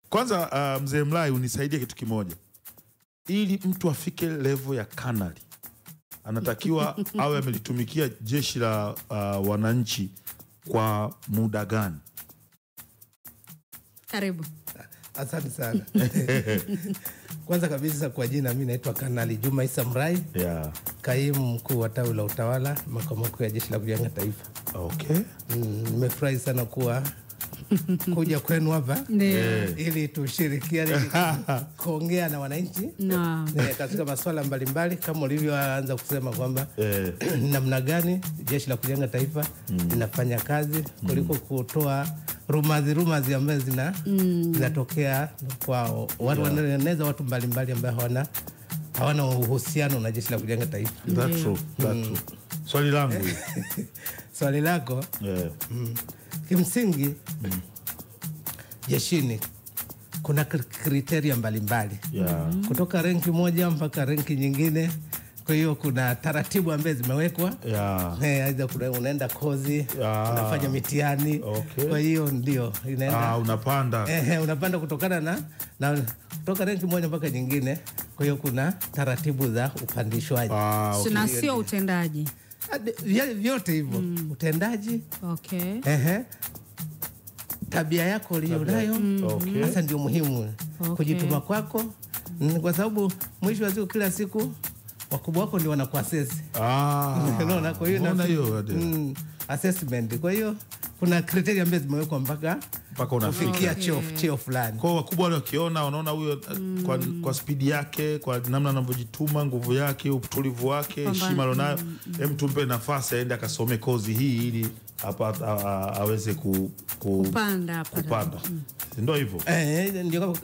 Kwanza mzee Mlai unisaidie kitu kimoja. Ili mtu afike level ya kanali, anatakiwa awe amelitumikia jeshi la wananchi kwa muda gani? Karibu. Asante sana. Kwanza kabisa kwa jina mimi naitwa Kanali Juma Issa Mrai. Yeah. Kaimu mkuu wa tawi la utawala makao makuu ya jeshi la kujenga taifa. Okay. Nimefurahi sana kuja kwenu hapa ili tushirikiane kuongea na wananchi katika masuala mbalimbali kama ulivyoanza kusema kwamba namna gani jeshi la kujenga taifa linafanya kazi kuliko kutoa rumazi ambazo zinatokea kwa wanaeneza watu mbalimbali ambao hawana uhusiano na jeshi la kujenga taifa. That's true. Swali langu. Swali lako. Kimsingi jeshini kuna kriteria mbalimbali kutoka renki moja mpaka renki nyingine. Kwa hiyo kuna taratibu ambazo zimewekwa. Aidha unaenda kozi, unafanya mitihani. Kwa hiyo ndio inaenda unapanda kutokana na kutoka renki moja mpaka nyingine. Kwa hiyo kuna taratibu za upandishwaji. Sina sio utendaji. Vyote hivyo. Utendaji. Tabia yako ulionayo hasa ndio muhimu. Kujituma kwako, kwa sababu mwisho wa siku kila siku wakubwa wako ndio wanakuassess. Unaona, kwa hiyo assessment. Kwa hiyo kuna criteria ambazo zimewekwa mpaka unafikia cheo fulani. Kwa wakubwa wale wakiona wanaona huyo kwa speed yake, kwa namna anavyojituma, nguvu yake, utulivu wake, heshima alonayo, tumpe nafasi aende akasome kozi hii ili hapa aweze kupanda. Ndio hivyo.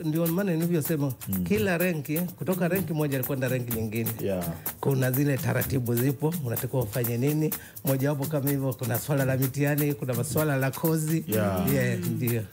Ndio maana nilivyosema kila renki kutoka renki moja kwenda renki nyingine. Kuna zile taratibu zipo, unatakiwa ufanye nini. Moja wapo kama hivyo, kuna swala la mitihani, kuna masuala la kozi. Ndio.